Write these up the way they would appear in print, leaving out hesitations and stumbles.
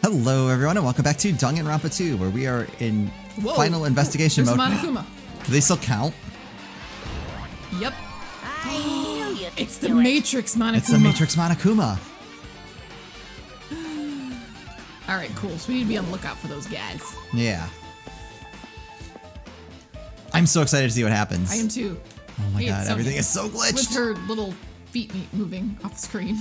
Hello, everyone, and welcome back to Danganronpa 2, where we are in final investigation mode. Monokuma. Do they still count? Yep. I knew you could It's the do it. Matrix Monokuma. It's the Matrix Monokuma. All right, cool. So we need to be on the lookout for those guys. Yeah. I'm so excited to see what happens. I am too. Oh my Hey, god, it's everything Sonya. is so glitched. With her little feet moving off the screen.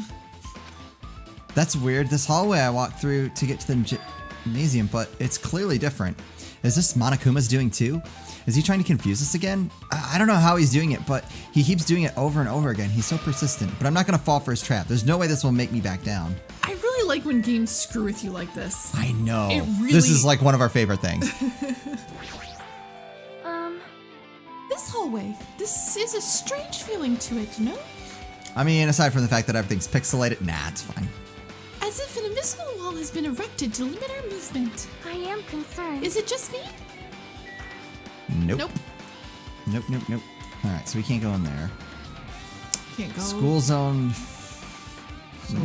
That's weird. This hallway I walked through to get to the gymnasium, but it's clearly different. Is this Monokuma's doing too? Is he trying to confuse us again? I don't know how he's doing it, but he keeps doing it over and over again. He's so persistent, but I'm not going to fall for his trap. There's no way this will make me back down. I really like when games screw with you like this. I know. It really- This is like one of our favorite things. This hallway, this is a strange feeling to it, no? I mean, aside from the fact that everything's pixelated, nah, it's fine. As if an invisible wall has been erected to limit our movement. I am concerned. Is it just me? Nope. Nope. Nope. All right, so we can't go in there. Can't go. School zone. So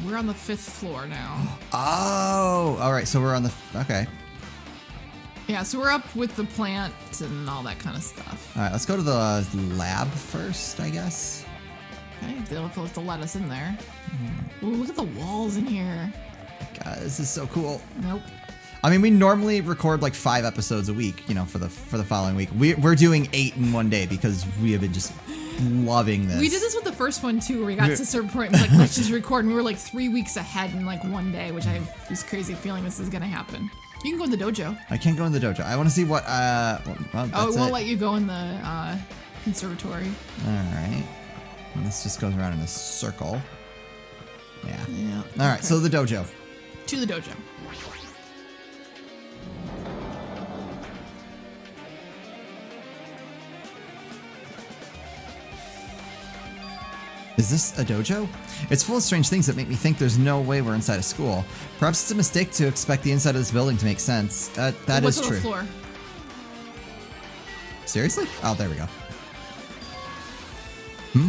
we're on the 5th floor now. Oh, all right. So we're on the. Okay. Yeah, so we're up with the plant and all that kind of stuff. All right, let's go to the lab first, I guess. Okay, they'll have to let us in there. Ooh, look at the walls in here. God, this is so cool. Nope. I mean, we normally record like 5 episodes a week, you know, for the following week. We're doing 8 in one day because we have been just loving this. We did this with the first one too, where we got to a certain point and was like, let's just record, and we were like 3 weeks ahead in like one day, which I have this crazy feeling this is gonna happen. You can go in the dojo. I can't go in the dojo. I want to see what. Well, Oh, it won't let you go in the conservatory. All right. And this just goes around in a circle. Yeah. Yeah. All right, so the dojo. To the dojo. Is this a dojo? It's full of strange things that make me think there's no way we're inside a school. Perhaps it's a mistake to expect the inside of this building to make sense. That What's is on true. the floor? Seriously? Oh, there we go.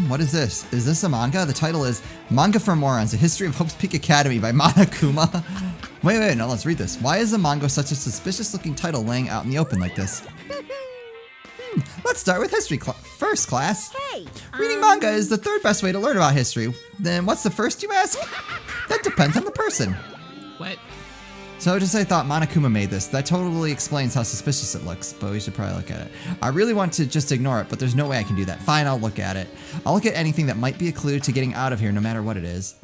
What is this? Is this a manga? The title is Manga for Morons, A History of Hope's Peak Academy by Monokuma. Wait, no, let's read this. Why is the manga such a suspicious looking title laying out in the open like this? Let's start with history first, class. Hey, Reading manga is the third best way to learn about history. Then what's the first, you ask? That depends on the person. What? So just I thought Monokuma made this. That totally explains how suspicious it looks, but we should probably look at it. I really want to just ignore it, but there's no way I can do that. Fine, I'll look at it. I'll look at anything that might be a clue to getting out of here, no matter what it is.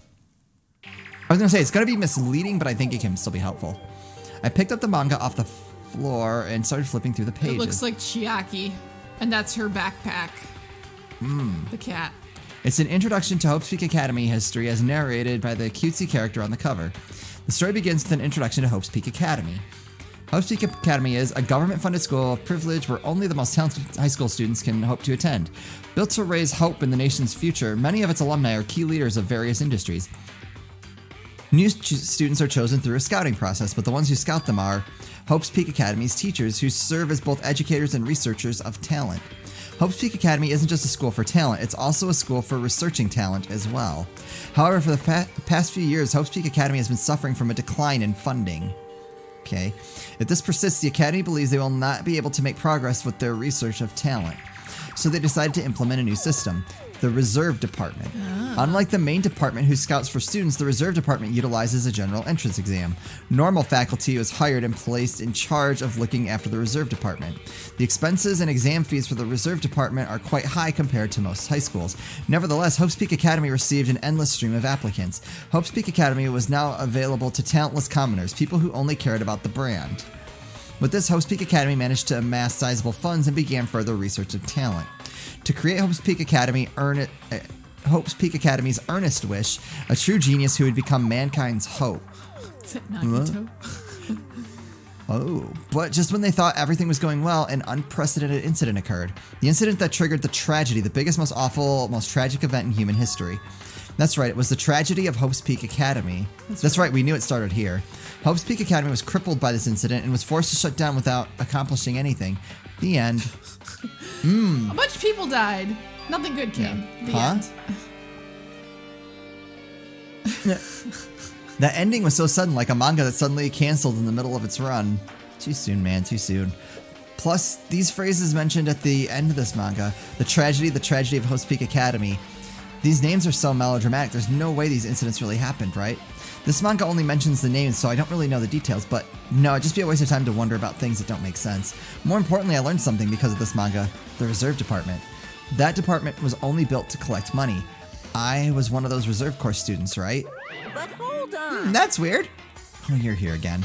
I was gonna say, it's gonna be misleading, but I think it can still be helpful. I picked up the manga off the floor and started flipping through the pages. It looks like Chiaki, and that's her backpack. The cat. It's an introduction to Hope's Peak Academy history as narrated by the cutesy character on the cover. The story begins with an introduction to Hope's Peak Academy. Hope's Peak Academy is a government-funded school of privilege where only the most talented high school students can hope to attend. Built to raise hope in the nation's future, many of its alumni are key leaders of various industries. New students are chosen through a scouting process, but the ones who scout them are Hope's Peak Academy's teachers who serve as both educators and researchers of talent. Hope's Peak Academy isn't just a school for talent, it's also a school for researching talent as well. However, for the past few years, Hope's Peak Academy has been suffering from a decline in funding. Okay. If this persists, the Academy believes they will not be able to make progress with their research of talent. So they decided to implement a new system, the Reserve Department. Unlike the main department who scouts for students, the Reserve Department utilizes a general entrance exam. Normal faculty was hired and placed in charge of looking after the Reserve Department. The expenses and exam fees for the Reserve Department are quite high compared to most high schools. Nevertheless, Hope's Peak Academy received an endless stream of applicants. Hope's Peak Academy was now available to talentless commoners, people who only cared about the brand. With this, Hope's Peak Academy managed to amass sizable funds and began further research of talent. To create Hope's Peak Academy, Hope's Peak Academy's earnest wish, a true genius who would become mankind's hope. Is it Nagito? Oh, but just when they thought everything was going well, an unprecedented incident occurred. The incident that triggered the tragedy, the biggest, most awful, most tragic event in human history. That's right, it was the tragedy of Hope's Peak Academy. That's right, we knew it started here. Hope's Peak Academy was crippled by this incident and was forced to shut down without accomplishing anything. The end. A bunch of people died. Nothing good came. The end. That ending was so sudden, like a manga that suddenly canceled in the middle of its run. Too soon, man, too soon. Plus, these phrases mentioned at the end of this manga, the tragedy of Host Peak Academy. These names are so melodramatic, there's no way these incidents really happened, right? This manga only mentions the names, so I don't really know the details, but no, it'd just be a waste of time to wonder about things that don't make sense. More importantly, I learned something because of this manga, the Reserve Department. That department was only built to collect money. I was one of those Reserve Corps students, right? But hold on. That's weird. Oh, you're here again.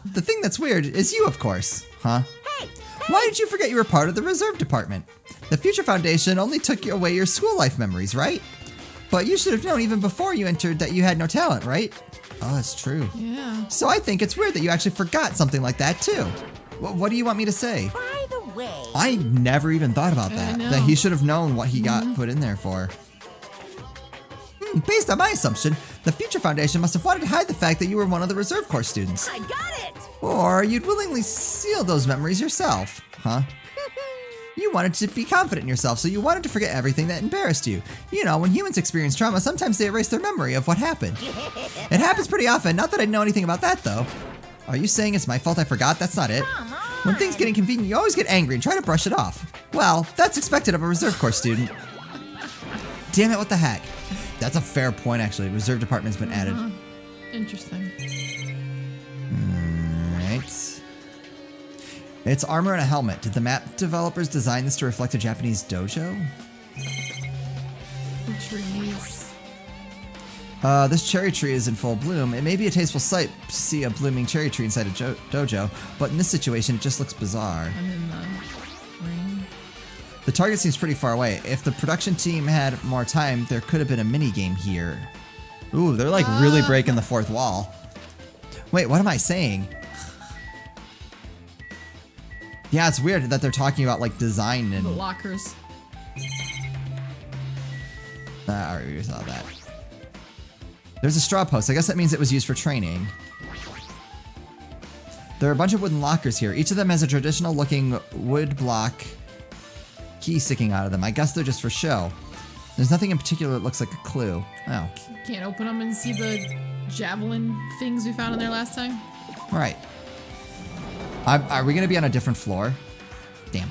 The thing that's weird is you, of course. Huh? Hey, Why did you forget you were part of the Reserve Department? The Future Foundation only took away your school life memories, right? But you should have known even before you entered that you had no talent, right? Oh, that's true. Yeah. So I think it's weird that you actually forgot something like that, too. What do you want me to say? by the way. I never even thought about that. know. That he should have known what he got put in there for. Based on my assumption, the Future Foundation must have wanted to hide the fact that you were one of the Reserve Corps students. I got it. Or you'd willingly seal those memories yourself, huh? You wanted to be confident in yourself, so you wanted to forget everything that embarrassed you. You know, when humans experience trauma, sometimes they erase their memory of what happened. It happens pretty often, not that I know anything about that, though. Are you saying it's my fault I forgot? That's not it. Come on. When things get inconvenient, you always get angry and try to brush it off. Well, that's expected of a Reserve Corps student. Damn it, what the heck? That's a fair point, actually. Reserve Department's been added. Interesting. Right. It's armor and a helmet. Did the map developers design this to reflect a Japanese dojo? The trees. This cherry tree is in full bloom. It may be a tasteful sight to see a blooming cherry tree inside a dojo, but in this situation, it just looks bizarre. I'm in the rain. The target seems pretty far away. If the production team had more time, there could have been a mini game here. Ooh, they're like really breaking the fourth wall. Wait, what am I saying? Yeah, it's weird that they're talking about like design and... The lockers. I already saw that. There's a straw post. I guess that means it was used for training. There are a bunch of wooden lockers here. Each of them has a traditional looking wood block key sticking out of them. I guess they're just for show. There's nothing in particular that looks like a clue. Oh. Can't open them and see the javelin things we found in there last time? All right. Are we going to be on a different floor? Damn.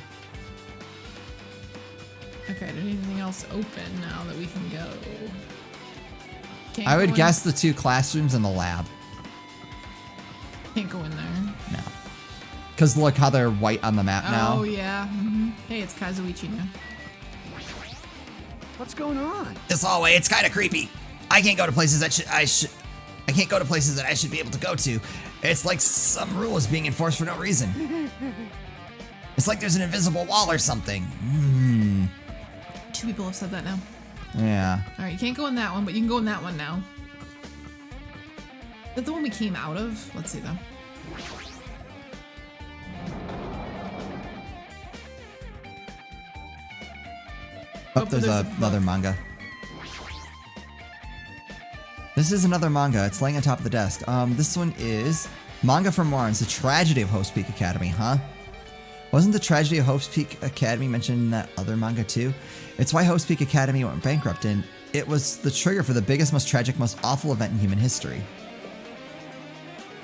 Okay, is anything else open now that we can go? Can't I go would in- guess the two classrooms and the lab. Can't go in there. No. Because look how they're white on the map now. Oh, yeah. Hey, it's Kazuichi now. What's going on? This hallway, it's kind of creepy. I can't go to places that I can't go to places that I should be able to go to. It's like some rule is being enforced for no reason. It's like there's an invisible wall or something. 2 people have said that now. Yeah. All right, you can't go in that one, but you can go in that one now. Is that the one we came out of? Let's see, though. Oh, there's another manga. This is another manga. It's laying on top of the desk. This one is Manga for Morons, The Tragedy of Hope's Peak Academy, huh? Wasn't the tragedy of Hope's Peak Academy mentioned in that other manga too? It's why Hope's Peak Academy went bankrupt, and it was the trigger for the biggest, most tragic, most awful event in human history.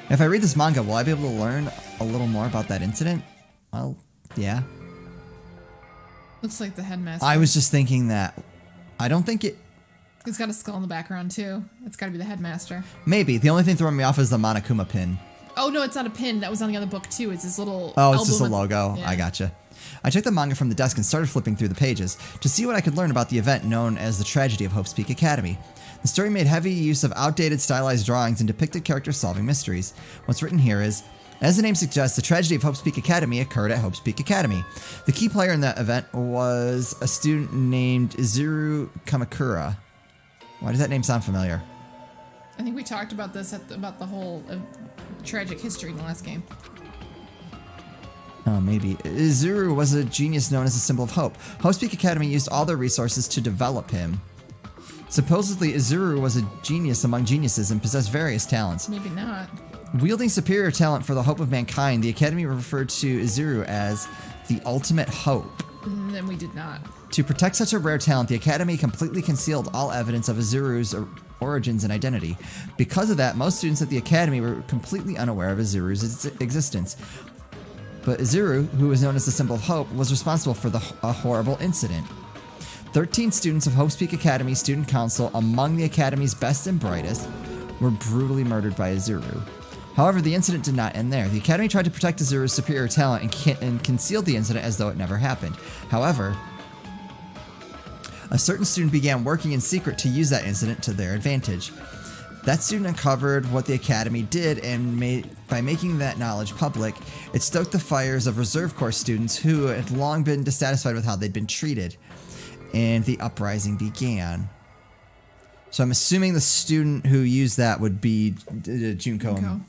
If I read this manga, will I be able to learn a little more about that incident? Well, yeah. Looks like the headmaster. I was just thinking that. I don't think it... It's got a skull in the background, too. It's got to be the headmaster. Maybe. The only thing throwing me off is the Monokuma pin. Oh, no, it's not a pin. That was on the other book, too. It's this little... Oh, it's just a album with- logo. Yeah. I gotcha. I took the manga from the desk and started flipping through the pages to see what I could learn about the event known as the tragedy of Hope's Peak Academy. The story made heavy use of outdated stylized drawings and depicted characters solving mysteries. What's written here is, as the name suggests, the tragedy of Hope's Peak Academy occurred at Hope's Peak Academy. The key player in that event was a student named Izuru Kamakura. Why does that name sound familiar? I think we talked about this about the whole tragic history in the last game. Oh, maybe. Izuru was a genius known as a symbol of hope. Hope's Peak Academy used all their resources to develop him. Supposedly, Izuru was a genius among geniuses and possessed various talents. Maybe not. Wielding superior talent for the hope of mankind, the Academy referred to Izuru as the ultimate hope. And then we did not. To protect such a rare talent, the Academy completely concealed all evidence of Izuru's origins and identity. Because of that, most students at the Academy were completely unaware of Izuru's existence. But Izuru, who was known as the symbol of hope, was responsible for a horrible incident. 13 students of Hope's Peak Academy Student Council, among the Academy's best and brightest, were brutally murdered by Izuru. However, the incident did not end there. The Academy tried to protect Izuru's superior talent and concealed the incident as though it never happened. However, a certain student began working in secret to use that incident to their advantage. That student uncovered what the Academy did, and by making that knowledge public, it stoked the fires of Reserve Corps students who had long been dissatisfied with how they'd been treated. And the uprising began. So I'm assuming the student who used that would be Junko and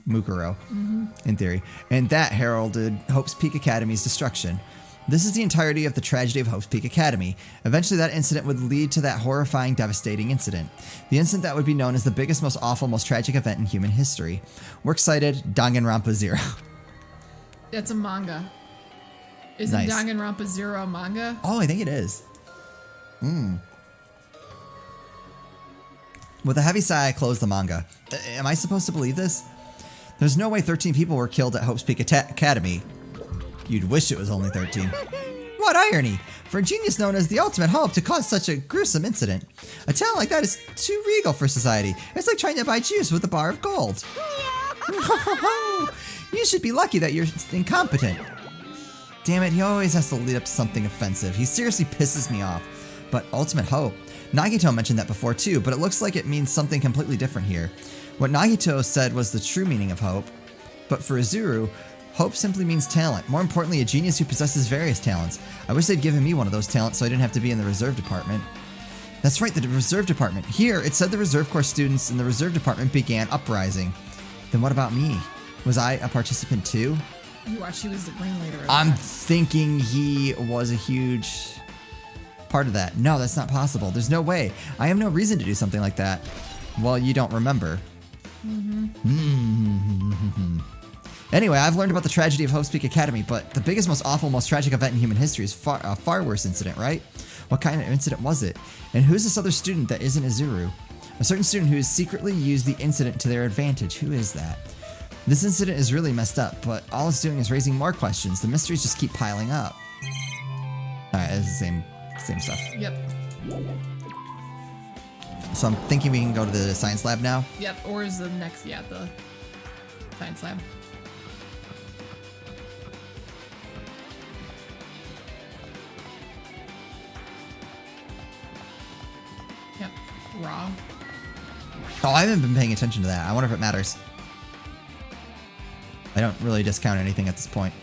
Mukuro, in theory. And that heralded Hope's Peak Academy's destruction. This is the entirety of the tragedy of Hope's Peak Academy. Eventually, that incident would lead to that horrifying, devastating incident. The incident that would be known as the biggest, most awful, most tragic event in human history. Works cited, Danganronpa 0. That's a manga. Isn't Nice. Danganronpa 0 a manga? Oh, I think it is. With a heavy sigh, I closed the manga. Am I supposed to believe this? There's no way 13 people were killed at Hope's Peak Academy. You'd wish it was only 13. What irony! For a genius known as the ultimate hope to cause such a gruesome incident. A talent like that is too regal for society. It's like trying to buy juice with a bar of gold. You should be lucky that you're incompetent. Damn it, he always has to lead up to something offensive. He seriously pisses me off. But ultimate hope. Nagito mentioned that before too, but it looks like it means something completely different here. What Nagito said was the true meaning of hope. But for Izuru, hope simply means talent. More importantly, a genius who possesses various talents. I wish they'd given me one of those talents so I didn't have to be in the reserve department. That's right, the reserve department. Here, it said the Reserve Corps students in the reserve department began uprising. Then what about me? Was I a participant too? You watched, he was the ringleader. I'm thinking he was a huge part of that. No, that's not possible. There's no way. I have no reason to do something like that. Well, you don't remember. Anyway, I've learned about the tragedy of Hope's Peak Academy, but the biggest, most awful, most tragic event in human history is a far worse incident, right? What kind of incident was it? And who's this other student that isn't Izuru? A certain student who has secretly used the incident to their advantage. Who is that? This incident is really messed up, but all it's doing is raising more questions. The mysteries just keep piling up. Alright, it's the same stuff. Yep. So I'm thinking we can go to the science lab now. Yep. Or is the next, the science lab. Yep. Raw. Oh, I haven't been paying attention to that. I wonder if it matters. I don't really discount anything at this point.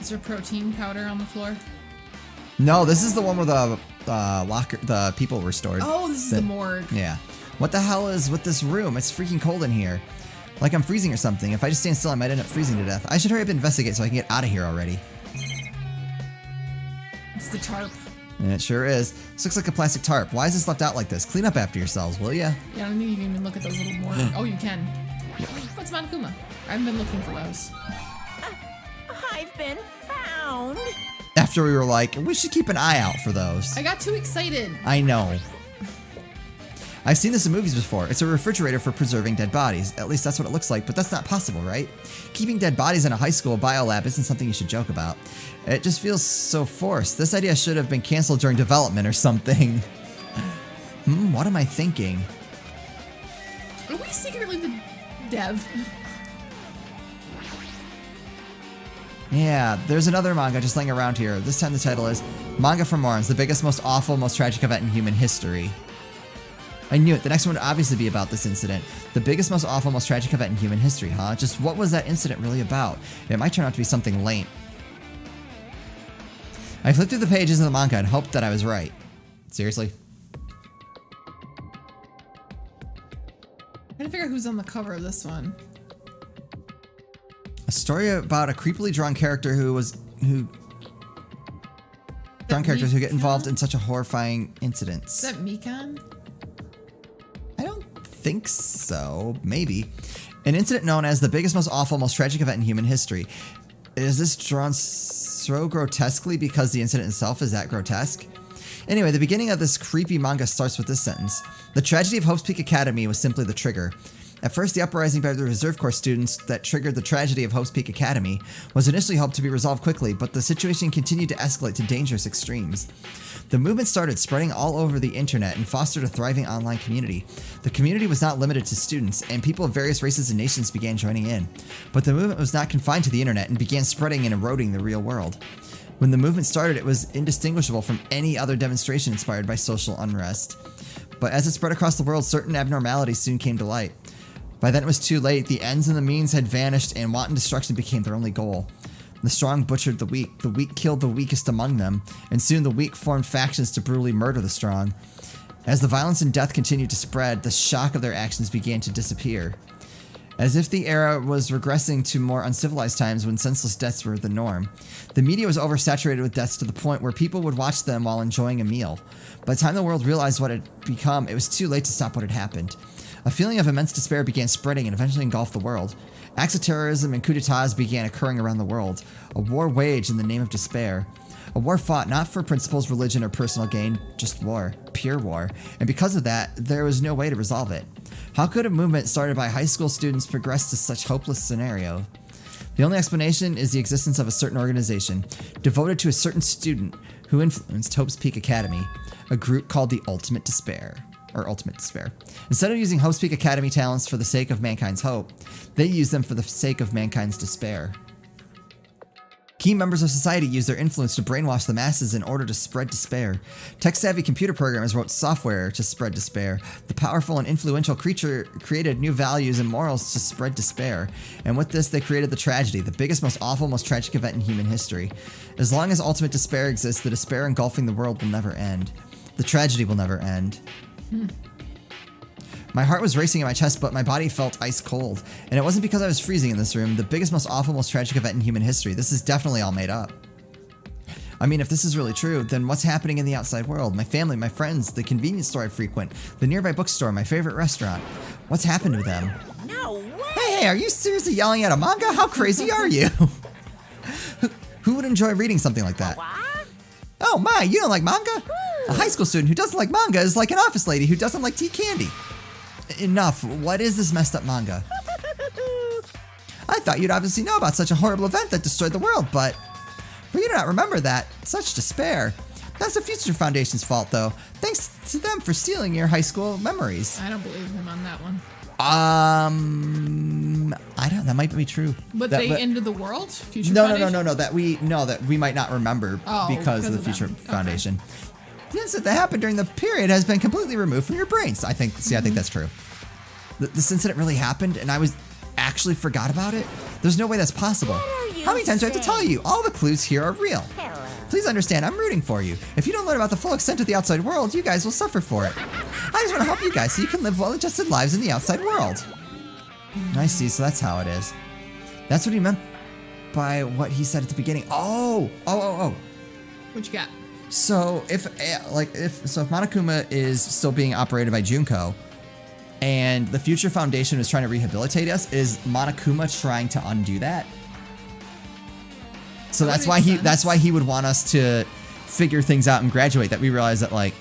Is there protein powder on the floor? No, this is the one where the locker, the people were stored. Oh, this is the morgue. Yeah. What the hell is with this room? It's freaking cold in here. Like I'm freezing or something. If I just stand still, I might end up freezing to death. I should hurry up and investigate so I can get out of here already. It's the tarp. And it sure is. This looks like a plastic tarp. Why is this left out like this? Clean up after yourselves, will ya? Yeah, I don't think you can even look at those little morgue. Oh, you can. What's Monokuma? I haven't been looking for those. I've been found. After we were like, we should keep an eye out for those. I got too excited. I know. I've seen this in movies before. It's a refrigerator for preserving dead bodies. At least that's what it looks like, but that's not possible, right? Keeping dead bodies in a high school biolab isn't something you should joke about. It just feels so forced. This idea should have been canceled during development or something. What am I thinking? Are we secretly the dev? Yeah, there's another manga just laying around here. This time the title is Manga for Morons, the biggest, most awful, most tragic event in human history. I knew it. The next one would obviously be about this incident. The biggest, most awful, most tragic event in human history, huh? Just what was that incident really about? It might turn out to be something lame. I flipped through the pages of the manga and hoped that I was right. Seriously? Trying to figure out who's on the cover of this one. A story about a creepily drawn character drawn characters who get involved in such a horrifying incidents. Is that Mikan? I don't think so. Maybe. An incident known as the biggest, most awful, most tragic event in human history. Is this drawn so grotesquely because the incident itself is that grotesque? Anyway, the beginning of this creepy manga starts with this sentence. The tragedy of Hope's Peak Academy was simply the trigger. At first, the uprising by the Reserve Corps students that triggered the tragedy of Hope's Peak Academy was initially hoped to be resolved quickly, but the situation continued to escalate to dangerous extremes. The movement started spreading all over the internet and fostered a thriving online community. The community was not limited to students, and people of various races and nations began joining in. But the movement was not confined to the internet and began spreading and eroding the real world. When the movement started, it was indistinguishable from any other demonstration inspired by social unrest. But as it spread across the world, certain abnormalities soon came to light. By then it was too late. The ends and the means had vanished, and wanton destruction became their only goal. The strong butchered the weak killed the weakest among them, and soon the weak formed factions to brutally murder the strong. As the violence and death continued to spread, the shock of their actions began to disappear. As if the era was regressing to more uncivilized times when senseless deaths were the norm. The media was oversaturated with deaths to the point where people would watch them while enjoying a meal. By the time the world realized what it had become, it was too late to stop what had happened. A feeling of immense despair began spreading and eventually engulfed the world. Acts of terrorism and coups d'etats began occurring around the world. A war waged in the name of despair. A war fought not for principles, religion, or personal gain, just war, pure war. And because of that, there was no way to resolve it. How could a movement started by high school students progress to such hopeless scenario? The only explanation is the existence of a certain organization, devoted to a certain student who influenced Hope's Peak Academy, a group called the Ultimate Despair. Instead of using Hope's Peak Academy talents for the sake of mankind's hope, they use them for the sake of mankind's despair. Key members of society used their influence to brainwash the masses in order to spread despair. Tech-savvy computer programmers wrote software to spread despair. The powerful and influential creature created new values and morals to spread despair. And with this, they created the tragedy, the biggest, most awful, most tragic event in human history. As long as ultimate despair exists, the despair engulfing the world will never end. The tragedy will never end. My heart was racing in my chest, but my body felt ice cold. And it wasn't because I was freezing in this room. The biggest, most awful, most tragic event in human history. This is definitely all made up. I mean, if this is really true, then what's happening in the outside world? My family, my friends, the convenience store I frequent, the nearby bookstore, my favorite restaurant. What's happened to them? No way! Hey, are you seriously yelling at a manga? How crazy are you? Who would enjoy reading something like that? What? Oh my, you don't like manga? A high school student who doesn't like manga is like an office lady who doesn't like tea candy. Enough. What is this messed up manga? I thought you'd obviously know about such a horrible event that destroyed the world, but for you to not remember that, such despair. That's the Future Foundation's fault, though. Thanks to them for stealing your high school memories. I don't believe him on that one. I don't. That might be true. But that, they ended the world? Future No. Foundation? That we might not remember because of the Future them. Foundation. Okay. The incident that happened during the period has been completely removed from your brains. I think that's true. This incident really happened, and I actually forgot about it. There's no way that's possible. How many times do I have to tell you? All the clues here are real. Hello. Please understand, I'm rooting for you. If you don't learn about the full extent of the outside world, you guys will suffer for it. I just want to help you guys so you can live well-adjusted lives in the outside world. I see, so that's how it is. That's what he meant by what he said at the beginning. Oh. What you got? So if Monokuma is still being operated by Junko, and the Future Foundation is trying to rehabilitate us, is Monokuma trying to undo that? So that's why he would want us to figure things out and graduate. That we realize that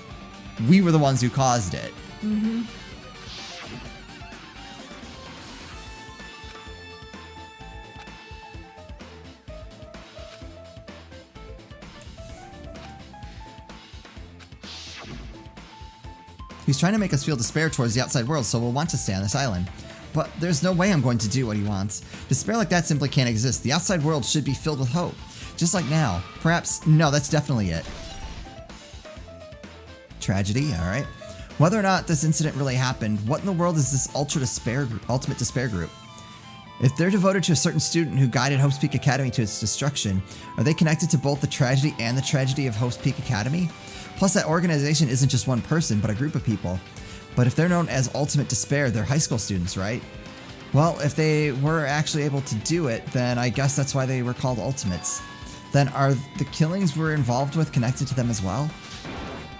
we were the ones who caused it. Mm-hmm. He's trying to make us feel despair towards the outside world, so we'll want to stay on this island. But there's no way I'm going to do what he wants. Despair like that simply can't exist. The outside world should be filled with hope. Just like now. Perhaps, no, that's definitely it. Tragedy, alright. Whether or not this incident really happened, what in the world is this ultimate despair group? If they're devoted to a certain student who guided Hope's Peak Academy to its destruction, are they connected to both the tragedy and the tragedy of Hope's Peak Academy? Plus, that organization isn't just one person, but a group of people. But if they're known as Ultimate Despair, they're high school students, right? Well, if they were actually able to do it, then I guess that's why they were called Ultimates. Then are the killings we're involved with connected to them as well?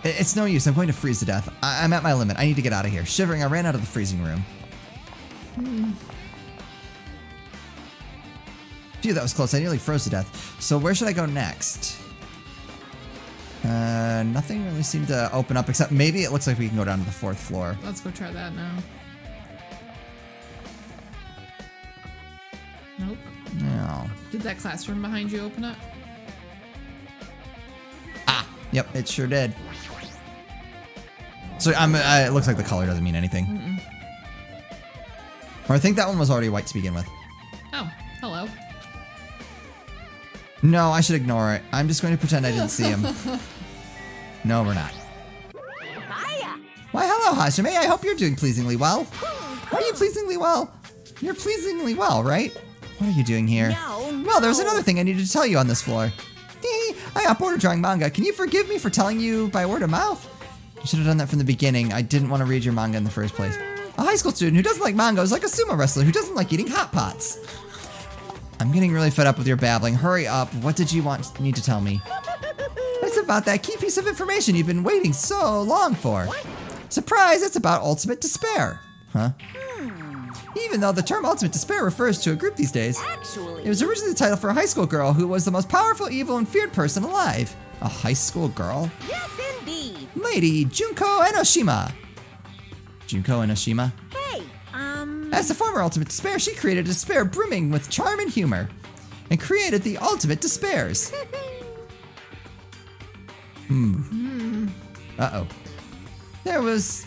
It's no use. I'm going to freeze to death. I'm at my limit. I need to get out of here. Shivering, I ran out of the freezing room. Phew, that was close. I nearly froze to death. So where should I go next? Nothing really seemed to open up except maybe it looks like we can go down to the 4th floor. Let's go try that now. Nope. No. Did that classroom behind you open up? Ah, yep, it sure did. So it looks like the color doesn't mean anything. Or I think that one was already white to begin with. Oh, hello. No, I should ignore it. I'm just going to pretend I didn't see him. No, we're not. Hiya. Why, hello, Hajime. I hope you're doing pleasingly well. Are you pleasingly well? You're pleasingly well, right? What are you doing here? No. Well, there's another thing I needed to tell you on this floor. I got bored of drawing manga. Can you forgive me for telling you by word of mouth? You should have done that from the beginning. I didn't want to read your manga in the first place. A high school student who doesn't like manga is like a sumo wrestler who doesn't like eating hot pots. I'm getting really fed up with your babbling. Hurry up. What did you need to tell me? It's about that key piece of information you've been waiting so long for. Surprise, it's about ultimate despair. Huh? Even though the term ultimate despair refers to a group these days, Actually. it was originally the title for a high school girl who was the most powerful, evil, and feared person alive. A high school girl? Yes, indeed. Lady Junko Enoshima. Junko Enoshima? Hey, As the former ultimate despair, she created a despair brimming with charm and humor, and created the ultimate despairs. Uh-oh. There was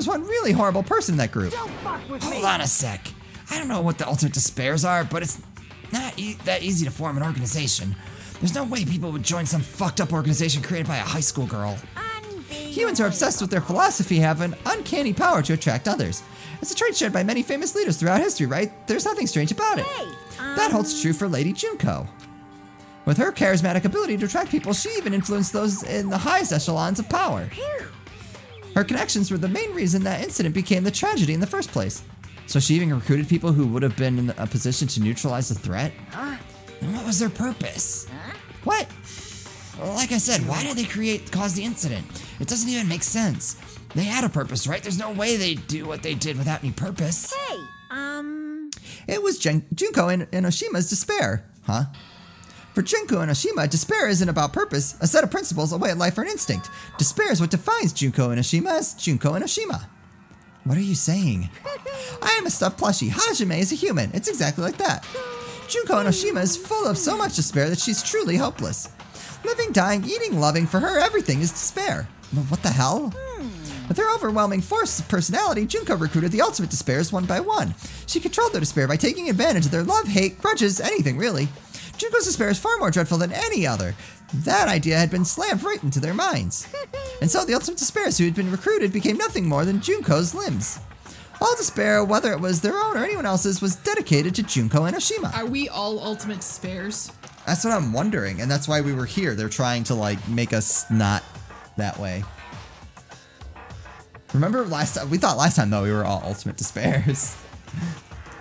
one really horrible person in that group. don't fuck with Hold me. on a sec. I don't know what the ultimate despairs are, but it's not that easy to form an organization. There's no way people would join some fucked up organization created by a high school girl. Humans who are obsessed with their philosophy have an uncanny power to attract others. It's a trait shared by many famous leaders throughout history, right? There's nothing strange about it. Hey, That holds true for Lady Junko. With her charismatic ability to attract people, she even influenced those in the highest echelons of power. Her connections were the main reason that incident became the tragedy in the first place. So she even recruited people who would have been in a position to neutralize the threat? And what was their purpose? What? Well, like I said, why did they cause the incident? It doesn't even make sense. They had a purpose, right? There's no way they'd do what they did without any purpose. Hey, It was Junko Enoshima's despair. Huh? For Junko Enoshima, despair isn't about purpose, a set of principles, a way of life, or an instinct. Despair is what defines Junko Enoshima as Junko Enoshima. What are you saying? I am a stuffed plushie. Hajime is a human. It's exactly like that. Junko Enoshima is full of so much despair that she's truly hopeless. Living, dying, eating, loving, for her, everything is despair. But what the hell? With her overwhelming force of personality, Junko recruited the ultimate despairs one by one. She controlled their despair by taking advantage of their love, hate, grudges, anything really. Junko's despair is far more dreadful than any other. That idea had been slammed right into their minds. And so the ultimate despairs who had been recruited became nothing more than Junko's limbs. All despair, whether it was their own or anyone else's, was dedicated to Junko Enoshima. Are we all ultimate despairs? That's what I'm wondering, and that's why we were here. They're trying to, like, make us not that way. Remember last time? We thought last time, though, we were all ultimate despairs.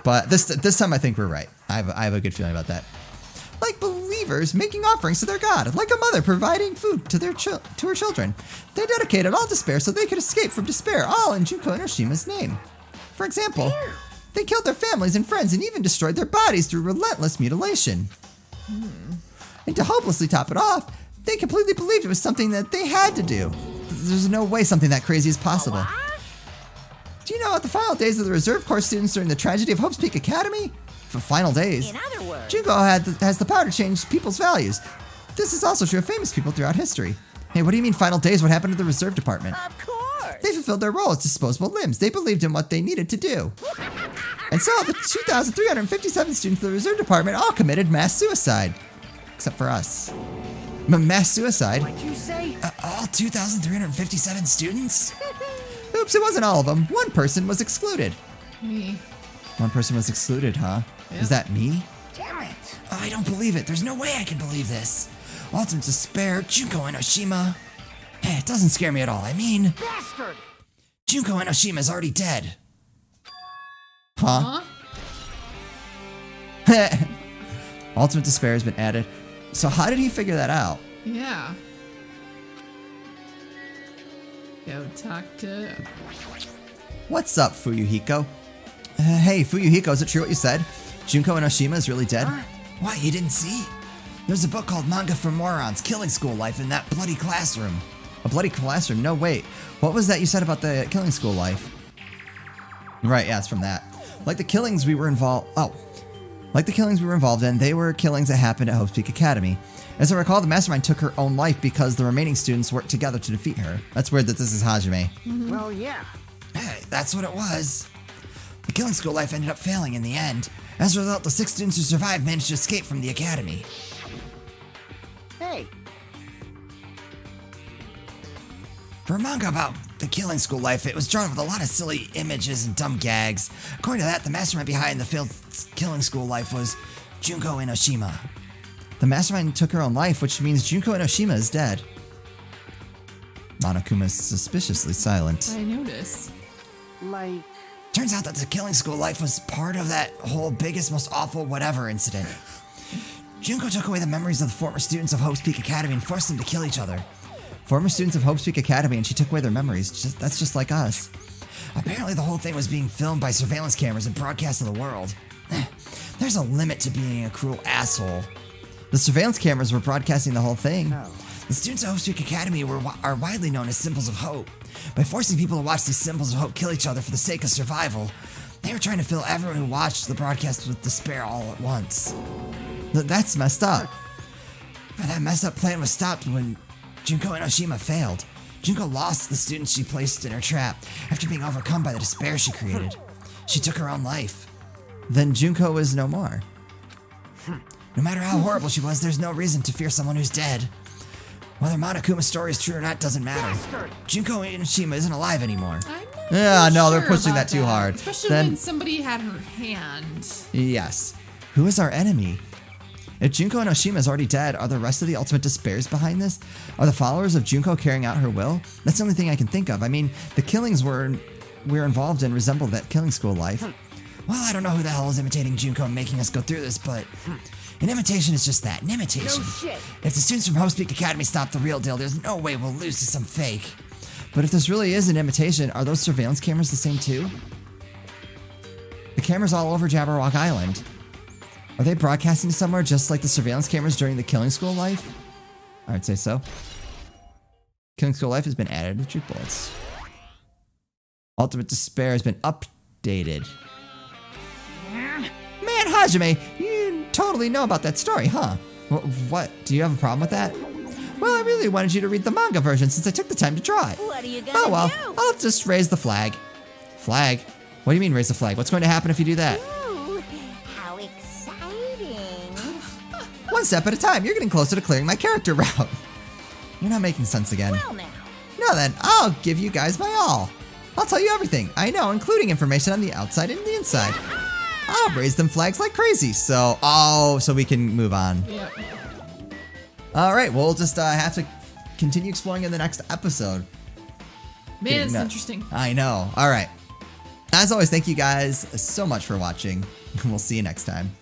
But this time I think we're right. I have a good feeling about that. Like believers making offerings to their God, like a mother providing food to her children. They dedicated all despair so they could escape from despair, all in Junko Enoshima's name. For example, they killed their families and friends and even destroyed their bodies through relentless mutilation. And to hopelessly top it off, they completely believed it was something that they had to do. There's no way something that crazy is possible. Do you know at the final days of the reserve corps students during the tragedy of Hope's Peak Academy? For final days, in other words, Junko has the power to change people's values. This is also true of famous people throughout history. Hey, what do you mean final days? What happened to the reserve department? of course. They fulfilled their role as disposable limbs. They believed in what they needed to do. And so the 2,357 students of the reserve department all committed mass suicide. Except for us. Mass suicide? What'd you say? All 2,357 students? Oops, it wasn't all of them. One person was excluded. Me. One person was excluded, huh? Yep. Is that me? Damn it. Oh, I don't believe it. There's no way I can believe this. Ultimate despair, Junko Enoshima. Hey, it doesn't scare me at all. I mean, Bastard. Junko Enoshima is already dead. Huh? Huh? Ultimate despair has been added. So how did he figure that out? Yeah. Go talk to... What's up, Fuyuhiko? Hey, Fuyuhiko, is it true what you said? Junko Enoshima is really dead? What, you didn't see? There's a book called Manga for Morons, Killing School Life in that bloody classroom. A bloody classroom? No, wait. What was that you said about the Killing School Life? Right, yeah, it's from that. Like the killings we were involved in, they were killings that happened at Hope's Peak Academy. As I recall, the mastermind took her own life because the remaining students worked together to defeat her. That's weird that this is Hajime. Well, yeah. Hey, that's what it was. The Killing School Life ended up failing in the end. As a result, the 6 students who survived managed to escape from the academy. Hey. For a manga about the Killing School Life, it was drawn with a lot of silly images and dumb gags. According to that, the mastermind behind the failed Killing School Life was Junko Enoshima. The mastermind took her own life, which means Junko Enoshima is dead. Monokuma is suspiciously silent. I notice. Like. Turns out that the Killing School Life was part of that whole biggest, most awful whatever incident. Junko took away the memories of the former students of Hope's Peak Academy and forced them to kill each other. Former students of Hope's Peak Academy, and she took away their memories. That's just like us. Apparently the whole thing was being filmed by surveillance cameras and broadcast to the world. There's a limit to being a cruel asshole. The surveillance cameras were broadcasting the whole thing. The students of Hope's Peak Academy are widely known as symbols of hope. By forcing people to watch these symbols of hope kill each other for the sake of survival, they were trying to fill everyone who watched the broadcast with despair all at once. That's messed up. But that messed up plan was stopped when Junko Enoshima failed. Junko lost the students she placed in her trap after being overcome by the despair she created. She took her own life. Then Junko is no more. No matter how horrible she was, there's no reason to fear someone who's dead. Whether Monokuma's story is true or not doesn't matter. Junko Enoshima isn't alive anymore. I'm not they're sure pushing about that too hard. Especially Then- when somebody had her hand. Yes. Who is our enemy? If Junko Enoshima is already dead, are the rest of the Ultimate Despairs behind this? Are the followers of Junko carrying out her will? That's the only thing I can think of. I mean, the killings we're involved in resemble that Killing School Life. Well, I don't know who the hell is imitating Junko and making us go through this, but an imitation is just that, an imitation. No shit. If the students from Hope's Peak Academy stop the real deal, there's no way we'll lose to some fake. But if this really is an imitation, are those surveillance cameras the same too? The cameras all over Jabberwock Island. Are they broadcasting somewhere just like the surveillance cameras during the Killing School Life? I would say so. Killing School Life has been added with truth bullets. Ultimate Despair has been updated. Man, Hajime, you totally know about that story, huh? What? Do you have a problem with that? Well, I really wanted you to read the manga version since I took the time to draw it. What are you gonna Oh well, do? I'll just raise the flag. Flag? What do you mean raise the flag? What's going to happen if you do that? Ooh, how exciting. One step at a time. You're getting closer to clearing my character route. You're not making sense again. Well now. No then, I'll give you guys my all. I'll tell you everything I know, including information on the outside and the inside. I'll raise them flags like crazy, so we can move on. Yeah. All right, we'll just have to continue exploring in the next episode. Man, it's No. interesting. I know. All right. As always, thank you guys so much for watching. We'll see you next time.